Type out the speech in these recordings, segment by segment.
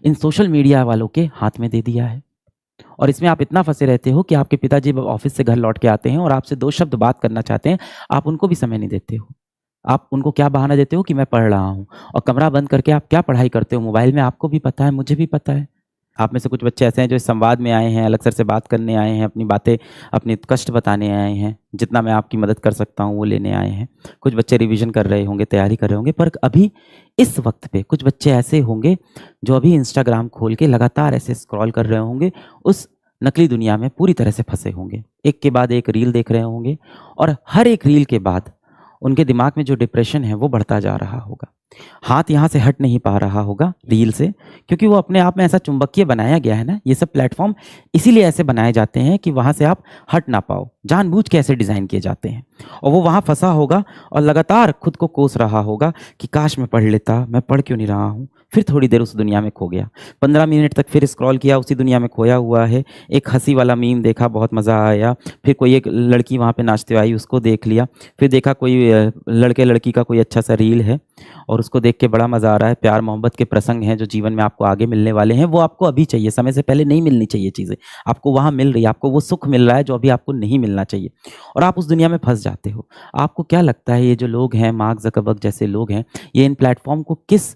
इन social media वालों के हाथ में दे दिया है। और इसमें आप इतना फंसे रहते हो कि आपके पिताजी जब ऑफिस से घर लौट के आते हैं और आपसे 2 शब्द बात करना चाहते हैं, आप उनको भी समय नहीं देते हो। आप उनको क्या बहाना देते हो कि मैं पढ़ रहा हूँ, और कमरा बंद करके आप क्या पढ़ाई करते हो मोबाइल में, आपको भी पता है, मुझे भी पता है। आप में से कुछ बच्चे ऐसे हैं जो इस संवाद में आए हैं, अलग सर से बात करने आए हैं, अपनी बातें, अपने कष्ट बताने आए हैं, जितना मैं आपकी मदद कर सकता हूँ वो लेने आए हैं। कुछ बच्चे रिवीजन कर रहे होंगे, तैयारी कर रहे होंगे, पर अभी इस वक्त पे कुछ बच्चे ऐसे होंगे जो अभी इंस्टाग्राम खोल के लगातार ऐसे स्क्रॉल कर रहे होंगे, उस नकली दुनिया में पूरी तरह से फंसे होंगे। एक के बाद एक रील देख रहे होंगे, और हर एक रील के बाद उनके दिमाग में जो डिप्रेशन है वो बढ़ता जा रहा होगा। हाथ यहाँ से हट नहीं पा रहा होगा रील से, क्योंकि वो अपने आप में ऐसा चुंबकीय बनाया गया है ना, ये सब प्लेटफॉर्म इसीलिए ऐसे बनाए जाते हैं कि वहाँ से आप हट ना पाओ, जानबूझ के ऐसे डिज़ाइन किए जाते हैं। और वो वहाँ फंसा होगा और लगातार खुद को कोस रहा होगा कि काश मैं पढ़ लेता, मैं पढ़ क्यों नहीं रहा हूँ। फिर थोड़ी देर उस दुनिया में खो गया, 15 मिनट तक फिर स्क्रॉल किया, उसी दुनिया में खोया हुआ है। एक हंसी वाला मीम देखा, बहुत मज़ा आया, फिर कोई एक लड़की वहाँ पे नाचते हुए आई, उसको देख लिया, फिर देखा कोई लड़के लड़की का कोई अच्छा सा रील है और उसको देख के बड़ा मज़ा आ रहा है। प्यार मोहब्बत के प्रसंग हैं जो जीवन में आपको आगे मिलने वाले हैं, वो आपको अभी चाहिए, समय से पहले नहीं मिलनी चाहिए चीज़ें, आपको वहाँ मिल रही है, आपको वो सुख मिल रहा है जो अभी आपको नहीं मिलना चाहिए, और आप उस दुनिया में फंस जाते हो। आपको क्या लगता है ये जो लोग हैं, मार्क ज़करबर्ग जैसे लोग हैं, ये इन प्लेटफॉर्म को किस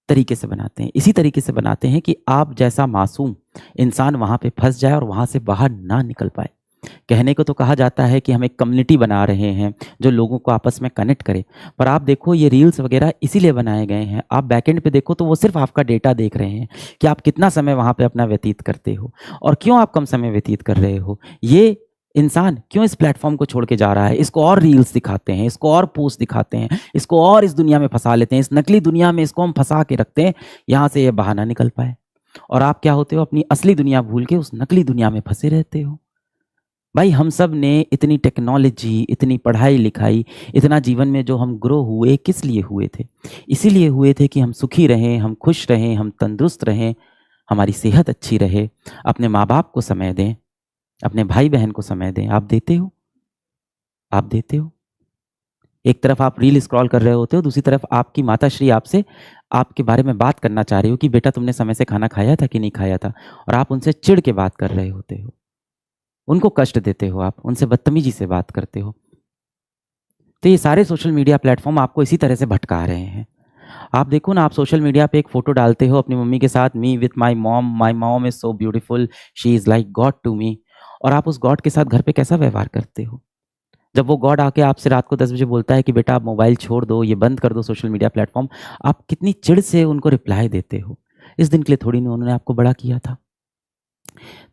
तरीके से बनाते हैं? इसी तरीके से बनाते हैं कि आप जैसा मासूम इंसान वहाँ पे फंस जाए और वहाँ से बाहर ना निकल पाए। कहने को तो कहा जाता है कि हम एक कम्युनिटी बना रहे हैं जो लोगों को आपस में कनेक्ट करे, पर आप देखो ये रील्स वगैरह इसीलिए बनाए गए हैं। आप बैकएंड पे देखो तो वो सिर्फ आपका डेटा देख रहे हैं कि आप कितना समय वहाँ पे अपना व्यतीत करते हो, और क्यों आप कम समय व्यतीत कर रहे हो। ये इंसान क्यों इस प्लेटफॉर्म को छोड़ के जा रहा है, इसको और रील्स दिखाते हैं, इसको और पोस्ट दिखाते हैं, इसको और इस दुनिया में फंसा लेते हैं, इस नकली दुनिया में इसको हम फंसा के रखते हैं, यहाँ से ये बाहर ना निकल पाए। और आप क्या होते हो, अपनी असली दुनिया भूल के उस नकली दुनिया में फंसे रहते हो। भाई हम सब ने इतनी टेक्नोलॉजी, इतनी पढ़ाई लिखाई, इतना जीवन में जो हम ग्रो हुए, किस लिए हुए थे? इसीलिए हुए थे कि हम सुखी रहें, हम खुश रहें, हम तंदुरुस्त रहें, हमारी सेहत अच्छी रहे, अपने माँ बाप को समय दें, अपने भाई बहन को समय दें। आप देते हो? आप देते हो? एक तरफ आप रील स्क्रॉल कर रहे होते हो, दूसरी तरफ आपकी माताश्री आपसे आपके बारे में बात करना चाह रही हो कि बेटा तुमने समय से खाना खाया था कि नहीं खाया था, और आप उनसे चिढ़ के बात कर रहे होते हो, उनको कष्ट देते हो, आप उनसे बदतमीजी से बात करते हो। तो ये सारे सोशल मीडिया प्लेटफॉर्म आपको इसी तरह से भटका रहे हैं। आप देखो ना, आप सोशल मीडिया पे एक फ़ोटो डालते हो अपनी मम्मी के साथ, me with my mom is so beautiful, she is like god to me, और आप उस गॉड के साथ घर पे कैसा व्यवहार करते हो? जब वो गॉड आके आपसे रात को 10 बजे बोलता है कि बेटा आप मोबाइल छोड़ दो, ये बंद कर दो सोशल मीडिया प्लेटफॉर्म, आप कितनी चिढ़ से उनको रिप्लाई देते हो। इस दिन के लिए थोड़ी ना उन्होंने आपको बड़ा किया था।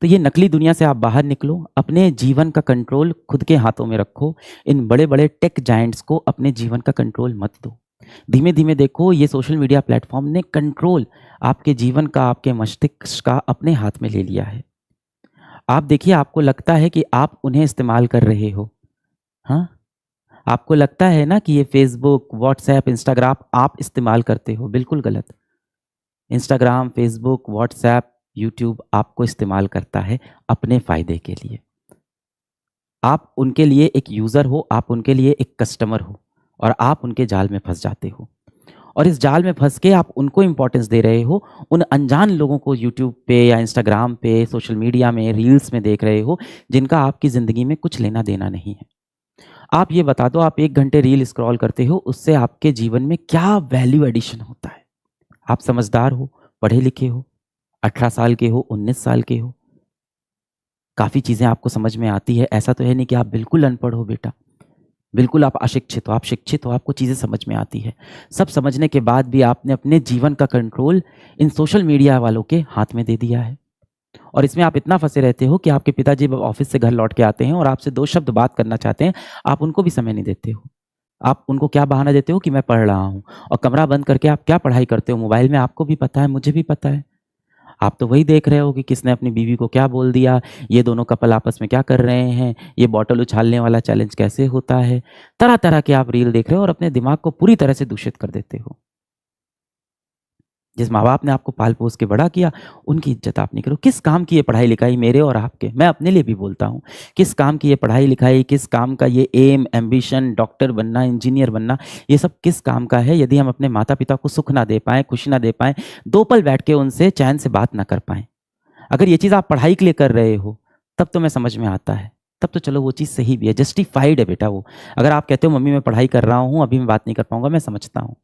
तो ये नकली दुनिया से आप बाहर निकलो, अपने जीवन का कंट्रोल खुद के हाथों में रखो। इन बड़े-बड़े टेक जायंट्स को अपने जीवन का कंट्रोल मत दो। धीमे-धीमे देखो ये सोशल मीडिया प्लेटफ़ॉर्म ने कंट्रोल आपके जीवन का, आपके मस्तिष्क का अपने हाथ में ले लिया है। आप देखिए, आपको लगता है कि आप उन्हें इस्तेमाल कर रहे हो, हाँ? आपको लगता है ना कि ये फ़ेसबुक, व्हाट्सऐप, इंस्टाग्राम आप इस्तेमाल करते हो, बिल्कुल गलत। इंस्टाग्राम, फ़ेसबुक, व्हाट्सऐप, यूट्यूब आपको इस्तेमाल करता है अपने फ़ायदे के लिए। आप उनके लिए एक यूज़र हो, आप उनके लिए एक कस्टमर हो, और आप उनके जाल में फँस जाते हो। और इस जाल में फँस के आप उनको इम्पोर्टेंस दे रहे हो, उन अनजान लोगों को यूट्यूब पे या इंस्टाग्राम पे, सोशल मीडिया में, रील्स में देख रहे हो, जिनका आपकी ज़िंदगी में कुछ लेना-देना नहीं है। आप ये बता दो, आप 1 घंटे रील स्क्रॉल करते हो, उससे आपके जीवन में क्या वैल्यू एडिशन होता है? आप समझदार हो, पढ़े-लिखे हो, 18 साल के हो, 19 साल के हो, काफ़ी चीज़ें आपको समझ में आती है। ऐसा तो है नहीं कि आप बिल्कुल अनपढ़ हो बेटा, बिल्कुल आप अशिक्षित हो, आप शिक्षित हो, आपको चीज़ें समझ में आती है। सब समझने के बाद भी आपने अपने जीवन का कंट्रोल इन सोशल मीडिया वालों के हाथ में दे दिया है। और इसमें आप इतना फँसे रहते हो कि आपके पिताजी जब ऑफ़िस से घर लौट के आते हैं और आपसे 2 शब्द बात करना चाहते हैं, आप उनको भी समय नहीं देते हो। आप उनको क्या बहाना देते हो कि मैं पढ़ रहा हूँ, और कमरा बंद करके आप क्या पढ़ाई करते हो मोबाइल में, आपको भी पता है, मुझे भी पता है। आप तो वही देख रहे हो कि किसने अपनी बीवी को क्या बोल दिया, ये दोनों कपल आपस में क्या कर रहे हैं, ये बॉटल उछालने वाला चैलेंज कैसे होता है। तरह-तरह के आप रील देख रहे हो और अपने दिमाग को पूरी तरह से दूषित कर देते हो। जिस माँ-बाप ने आपको पाल-पोस के बड़ा किया, उनकी इज़्ज़त आप नहीं करो। किस काम की ये पढ़ाई-लिखाई मेरे और आपके? मैं अपने लिए भी बोलता हूँ। किस काम की ये पढ़ाई-लिखाई, किस काम का ये एम, एम्बिशन, डॉक्टर बनना, इंजीनियर बनना, ये सब किस काम का है यदि हम अपने माता-पिता को सुख ना दे पाएँ, खुशी ना दे पाएँ, 2 पल बैठ के उनसे चैन से बात ना कर पाएँ। अगर ये चीज़ आप पढ़ाई के लिए कर रहे हो, तब तो मैं समझ में आता है। तब तो चलो वो चीज़ सही भी है, जस्टिफाइड है बेटा वो। अगर आप कहते हो मम्मी मैं पढ़ाई कर रहा हूँ, अभी मैं बात नहीं कर पाऊँगा, मैं समझता हूँ।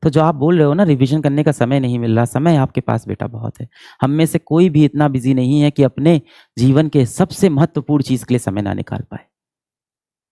तो जो आप बोल रहे हो ना रिवीजन करने का समय नहीं मिल रहा, समय आपके पास बेटा बहुत है। हम में से कोई भी इतना बिज़ी नहीं है कि अपने जीवन के सबसे महत्वपूर्ण चीज़ के लिए समय ना निकाल पाए।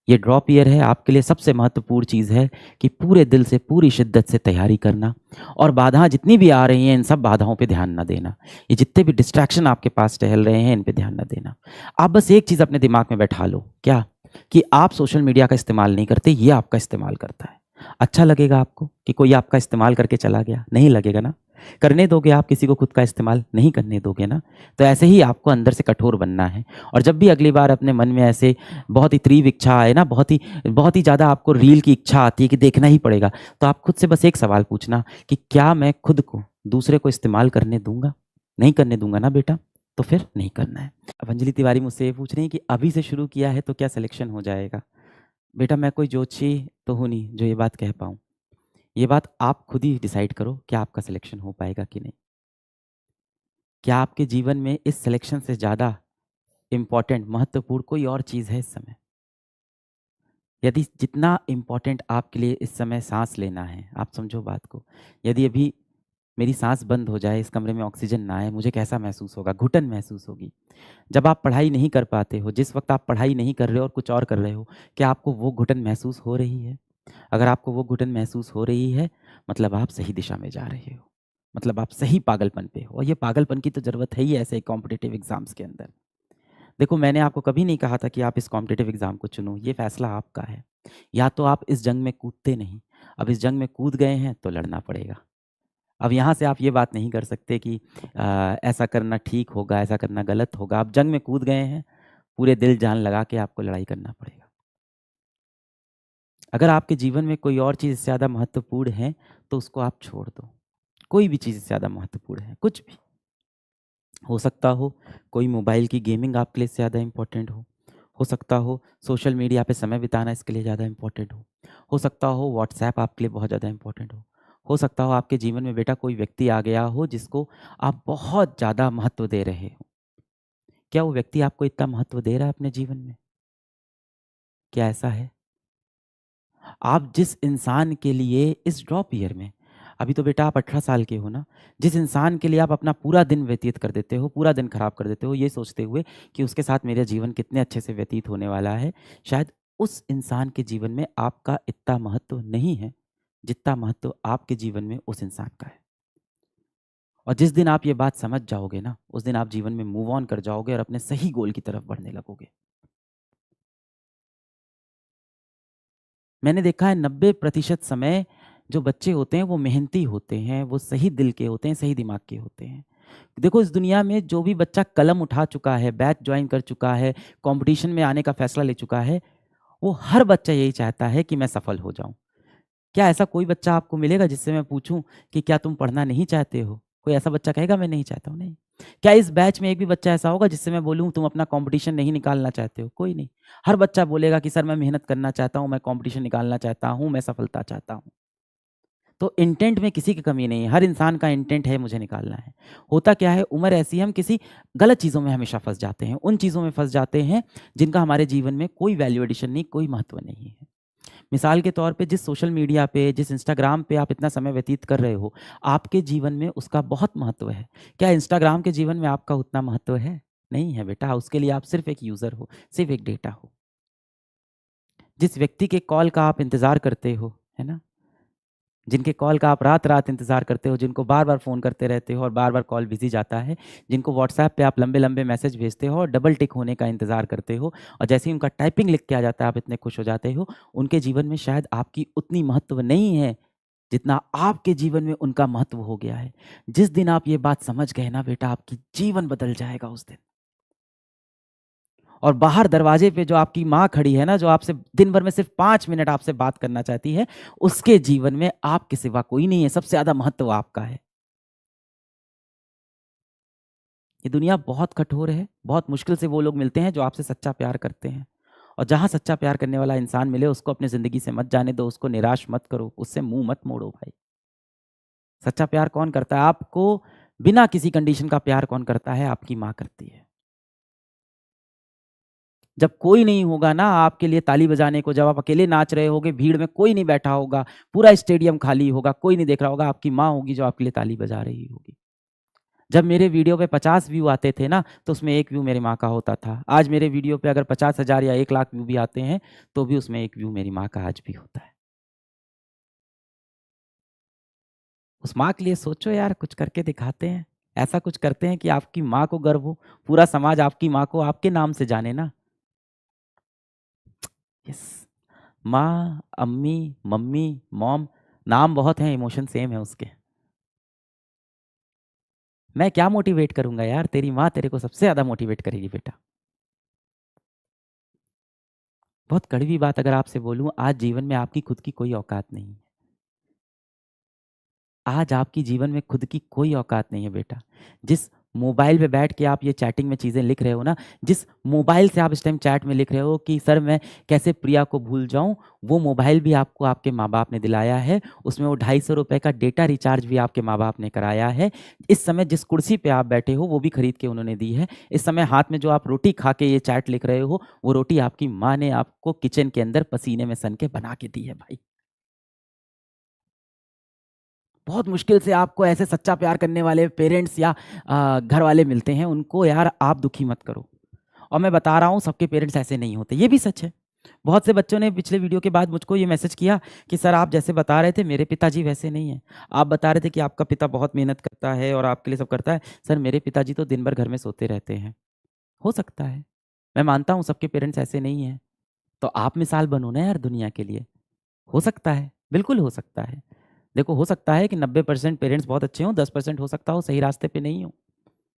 ये ड्रॉप ईयर है, आपके लिए सबसे महत्वपूर्ण चीज़ है कि पूरे दिल से, पूरी शिद्दत से तैयारी करना और बाधाएँ जितनी भी आ रही हैं, इन सब बाधाओं पे ध्यान ना देना। ये जितने भी डिस्ट्रैक्शन आपके पास टहल रहे हैं, इन पे ध्यान ना देना। आप बस एक चीज़ अपने दिमाग में बैठा लो, क्या? कि आप सोशल मीडिया का इस्तेमाल नहीं करते, ये आपका इस्तेमाल करता है। अच्छा लगेगा आपको कि कोई आपका इस्तेमाल करके चला गया? नहीं लगेगा ना? करने दोगे आप किसी को खुद का इस्तेमाल? नहीं करने दोगे ना? तो ऐसे ही आपको अंदर से कठोर बनना है और जब भी अगली बार अपने मन में ऐसे बहुत ही तीव्र इच्छा आए ना, बहुत ही ज़्यादा आपको रील की इच्छा आती है कि देखना ही पड़ेगा, तो आप खुद से बस एक सवाल पूछना कि क्या मैं खुद को दूसरे को इस्तेमाल करने दूँगा? नहीं करने दूँगा ना बेटा? तो फिर नहीं करना है। अब अंजलि तिवारी मुझसे ये पूछ रही हैं कि अभी से शुरू किया है तो क्या सिलेक्शन हो जाएगा? बेटा मैं कोई ज्योतिषी तो हूँ नहीं जो ये बात कह पाऊँ। ये बात आप खुद ही डिसाइड करो क्या आपका सिलेक्शन हो पाएगा कि नहीं। क्या आपके जीवन में इस सिलेक्शन से ज़्यादा इम्पोर्टेंट, महत्वपूर्ण कोई और चीज़ है इस समय? यदि जितना इम्पोर्टेंट आपके लिए इस समय साँस लेना है, आप समझो बात को। यदि अभी मेरी साँस बंद हो जाए, इस कमरे में ऑक्सीजन ना आए, मुझे कैसा महसूस होगा? घुटन महसूस होगी। जब आप पढ़ाई नहीं कर पाते हो, जिस वक़्त आप पढ़ाई नहीं कर रहे हो और कुछ और कर रहे हो, क्या आपको वो घुटन महसूस हो रही है? अगर आपको वो घुटन महसूस हो रही है, मतलब आप सही दिशा में जा रहे हो। मतलब आप सही पागलपन पे हो और ये पागलपन की तो ज़रूरत है ही ऐसे कॉम्पिटिटिव एग्ज़ाम्स के अंदर। देखो मैंने आपको कभी नहीं कहा था कि आप इस कॉम्पिटिटिव एग्ज़ाम को चुनो, ये फ़ैसला आपका है। या तो आप इस जंग में कूदते नहीं, अब इस जंग में कूद गए हैं तो लड़ना पड़ेगा। अब यहाँ से आप ये बात नहीं कर सकते कि ऐसा करना ठीक होगा, ऐसा करना गलत होगा। आप जंग में कूद गए हैं, पूरे दिल जान लगा के आपको लड़ाई करना पड़ेगा। अगर आपके जीवन में कोई और चीज़ इससे ज़्यादा महत्वपूर्ण है, तो उसको आप छोड़ दो। कोई भी चीज़ इससे ज़्यादा महत्वपूर्ण है, कुछ भी। हो सकता हो कोई मोबाइल की गेमिंग आपके लिए इससे ज़्यादा इम्पोर्टेंट हो सकता हो सोशल मीडिया पे समय बिताना इसके लिए ज़्यादा इम्पोर्टेंट हो सकता हो व्हाट्सएप आपके लिए बहुत ज़्यादा इम्पोर्टेंट हो सकता हो आपके जीवन में बेटा कोई व्यक्ति आ गया हो जिसको आप बहुत ज़्यादा महत्व दे रहे हो। क्या वो व्यक्ति आपको इतना महत्व दे रहा है अपने जीवन में? क्या ऐसा है? आप जिस इंसान के लिए इस ड्रॉप ईयर में, अभी तो बेटा आप 18 साल के हो ना, जिस इंसान के लिए आप अपना पूरा दिन व्यतीत कर देते हो, पूरा दिन खराब कर देते हो, ये सोचते हुए कि उसके साथ मेरा जीवन कितने अच्छे से व्यतीत होने वाला है, शायद उस इंसान के जीवन में आपका इतना महत्व नहीं है, जितना महत्व आपके जीवन में उस इंसान का है। और जिस दिन आप ये बात समझ जाओगे ना, उस दिन आप जीवन में मूव ऑन कर जाओगे और अपने सही गोल की तरफ बढ़ने लगोगे। मैंने देखा है 90% समय जो बच्चे होते हैं वो मेहनती होते हैं, वो सही दिल के होते हैं, सही दिमाग के होते हैं। देखो इस दुनिया में जो भी बच्चा कलम उठा चुका है, बैच जॉइन कर चुका है, कॉम्पिटिशन में आने का फैसला ले चुका है, वो हर बच्चा यही चाहता है कि मैं सफल हो जाऊँ। क्या ऐसा कोई बच्चा आपको मिलेगा जिससे मैं पूछूँ कि क्या तुम पढ़ना नहीं चाहते हो? कोई ऐसा बच्चा कहेगा मैं नहीं चाहता हूँ? नहीं। क्या इस बैच में एक भी बच्चा ऐसा होगा जिससे मैं बोलूँ तुम अपना कॉम्पिटिशन नहीं निकालना चाहते हो? कोई नहीं। हर बच्चा बोलेगा कि सर मैं मेहनत करना चाहता हूँ, मैं कॉम्पिटिशन निकालना चाहता हूँ, मैं सफलता चाहता हूँ। तो इंटेंट में किसी की कमी नहीं है, हर इंसान का इंटेंट है मुझे निकालना है। होता क्या है उम्र ऐसी है हम किसी गलत चीज़ों में हमेशा फँस जाते हैं, उन चीज़ों में फँस जाते हैं जिनका हमारे जीवन में कोई वैल्यू एडिशन नहीं, कोई महत्व नहीं है। मिसाल के तौर पे जिस सोशल मीडिया पे, जिस इंस्टाग्राम पे आप इतना समय व्यतीत कर रहे हो, आपके जीवन में उसका बहुत महत्व है। क्या इंस्टाग्राम के जीवन में आपका उतना महत्व है? नहीं है बेटा, उसके लिए आप सिर्फ़ एक यूज़र हो, सिर्फ़ एक डेटा हो। जिस व्यक्ति के कॉल का आप इंतज़ार करते हो, है ना? जिनके कॉल का आप रात-रात इंतज़ार करते हो, जिनको बार-बार फ़ोन करते रहते हो और बार-बार कॉल बिज़ी जाता है, जिनको व्हाट्सऐप पे आप लंबे-लंबे मैसेज भेजते हो और डबल टिक होने का इंतज़ार करते हो और जैसे ही उनका टाइपिंग लिख के आ जाता है, आप इतने खुश हो जाते हो, उनके जीवन में शायद आपकी उतनी महत्व नहीं है, जितना आपके जीवन में उनका महत्व हो गया है। जिस दिन आप ये बात समझ गए ना बेटा, आपकी जीवन बदल जाएगा उस दिन। और बाहर दरवाजे पे जो आपकी माँ खड़ी है ना, जो आपसे दिन भर में सिर्फ 5 मिनट आपसे बात करना चाहती है, उसके जीवन में आपके सिवा कोई नहीं है, सबसे ज़्यादा महत्व आपका है। ये दुनिया बहुत कठोर है, बहुत मुश्किल से वो लोग मिलते हैं जो आपसे सच्चा प्यार करते हैं। और जहाँ सच्चा प्यार करने वाला इंसान मिले, उसको अपनी ज़िंदगी से मत जाने दो, उसको निराश मत करो, उससे मुँह मत मोड़ो भाई। सच्चा प्यार कौन करता है? आपको बिना किसी कंडीशन का प्यार कौन करता है? आपकी माँ करती है। जब कोई नहीं होगा ना आपके लिए ताली बजाने को, जब आप अकेले नाच रहे होगे, भीड़ में कोई नहीं बैठा होगा, पूरा स्टेडियम खाली होगा, कोई नहीं देख रहा होगा, आपकी माँ होगी जो आपके लिए ताली बजा रही होगी। जब मेरे वीडियो पे 50 व्यू आते थे ना, तो उसमें 1 व्यू मेरी माँ का होता था। आज मेरे वीडियो पे अगर 50,000 या 1 लाख व्यू भी आते हैं, तो भी उसमें 1 व्यू मेरी माँ का आज भी होता है। उस माँ के लिए सोचो यार, कुछ करके दिखाते हैं। ऐसा कुछ करते हैं कि आपकी माँ को गर्व हो, पूरा समाज आपकी माँ को आपके नाम से जाने ना। यस, माँ, अम्मी, मम्मी, मॉम, नाम बहुत हैं, इमोशन सेम है उसके। मैं क्या मोटिवेट करूँगा यार, तेरी माँ तेरे को सबसे ज़्यादा मोटिवेट करेगी बेटा। बहुत कड़वी बात अगर आपसे बोलूँ, आज जीवन में आपकी खुद की कोई औकात नहीं है। आज आपकी जीवन में खुद की कोई औकात नहीं है बेटा। जिस मोबाइल पे बैठ के आप ये चैटिंग में चीज़ें लिख रहे हो ना, जिस मोबाइल से आप इस टाइम चैट में लिख रहे हो कि सर मैं कैसे प्रिया को भूल जाऊँ, वो मोबाइल भी आपको आपके माँ-बाप ने दिलाया है। उसमें वो ₹250 का डेटा रिचार्ज भी आपके माँ-बाप ने कराया है। इस समय जिस कुर्सी पे आप बैठे हो, वो भी खरीद के उन्होंने दी है। इस समय हाथ में जो आप रोटी खा के ये चैट लिख रहे हो, वो रोटी आपकी माँ ने आपको किचन के अंदर पसीने में सन के बना के दी है भाई। बहुत मुश्किल से आपको ऐसे सच्चा प्यार करने वाले पेरेंट्स या घर वाले मिलते हैं, उनको यार आप दुखी मत करो। और मैं बता रहा हूँ सबके पेरेंट्स ऐसे नहीं होते, ये भी सच है। बहुत से बच्चों ने पिछले वीडियो के बाद मुझको ये मैसेज किया कि सर आप जैसे बता रहे थे मेरे पिताजी वैसे नहीं हैं। आप बता रहे थे कि आपका पिता बहुत मेहनत करता है और आपके लिए सब करता है। सर मेरे पिताजी तो दिन भर घर में सोते रहते हैं। हो सकता है, मैं मानता हूँ सबके पेरेंट्स ऐसे नहीं हैं। तो आप मिसाल बनो ना यार दुनिया के लिए। हो सकता है, बिल्कुल हो सकता है। देखो हो सकता है कि 90% पेरेंट्स बहुत अच्छे हों, 10% हो सकता हो सही रास्ते पे नहीं हो।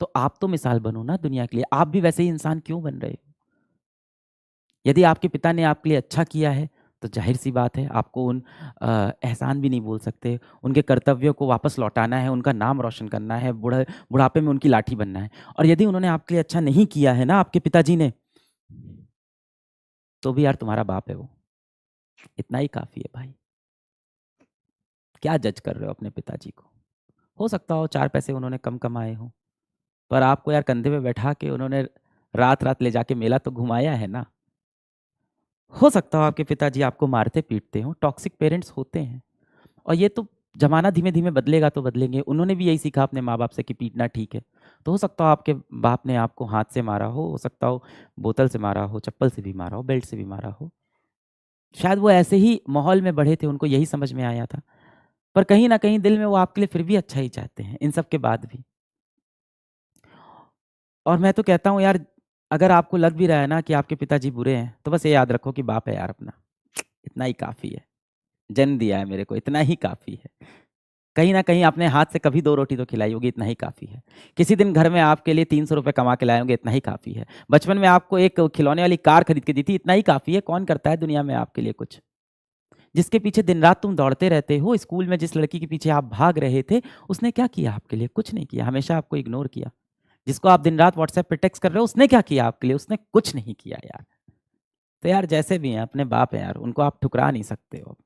तो आप तो मिसाल बनो ना दुनिया के लिए, आप भी वैसे ही इंसान क्यों बन रहे हो? यदि आपके पिता ने आपके लिए अच्छा किया है, तो ज़ाहिर-सी बात है आपको एहसान भी नहीं बोल सकते। उनके कर्तव्यों को वापस लौटाना है, उनका नाम रोशन करना है, बुढ़ापे में उनकी लाठी बनना है। और यदि उन्होंने आपके लिए अच्छा नहीं किया है ना आपके पिताजी ने, तो भी यार तुम्हारा बाप है वो। इतना ही काफ़ी है भाई। क्या जज कर रहे हो अपने पिताजी को? हो सकता हो 4 पैसे उन्होंने कम कमाए हों, पर आपको यार कंधे पे बैठा के उन्होंने रात-रात ले जाके मेला तो घुमाया है ना। हो सकता हो आपके पिताजी आपको मारते-पीटते हों, टॉक्सिक पेरेंट्स होते हैं और ये तो ज़माना धीमे-धीमे बदलेगा तो बदलेंगे। उन्होंने भी यही सीखा अपने माँ-बाप से कि पीटना ठीक है। तो हो सकता हो आपके बाप ने आपको हाथ से मारा हो सकता हो बोतल से मारा हो, चप्पल से भी मारा हो, बेल्ट से भी मारा हो। शायद वो ऐसे ही माहौल में बढ़े थे, उनको यही समझ में आया था। पर कहीं न कहीं दिल में वो आपके लिए फिर भी अच्छा ही चाहते हैं, इन सब के बाद भी। और मैं तो कहता हूँ यार, अगर आपको लग भी रहा है ना कि आपके पिताजी बुरे हैं, तो बस ये याद रखो कि बाप है यार अपना, इतना ही काफ़ी है। जन्म दिया है मेरे को, इतना ही काफ़ी है। कहीं न कहीं अपने हाथ से कभी 2 रोटी तो खिलाई होगी, इतना ही काफ़ी है। किसी दिन घर में आपके लिए ₹300 कमा के लाए होंगे, इतना ही काफ़ी है। बचपन में आपको एक खिलौने वाली कार खरीद के दी थी, इतना ही काफ़ी है। कौन करता है दुनिया में आपके लिए कुछ? जिसके पीछे दिन-रात तुम दौड़ते रहते हो, स्कूल में जिस लड़की के पीछे आप भाग रहे थे, उसने क्या किया आपके लिए? कुछ नहीं किया, हमेशा आपको इग्नोर किया। जिसको आप दिन-रात व्हाट्सएप पे टेक्स्ट कर रहे हो, उसने क्या किया आपके लिए? उसने कुछ नहीं किया यार। तो यार जैसे भी हैं, अपने बाप हैं यार, उनको आप ठुकरा नहीं सकते हो।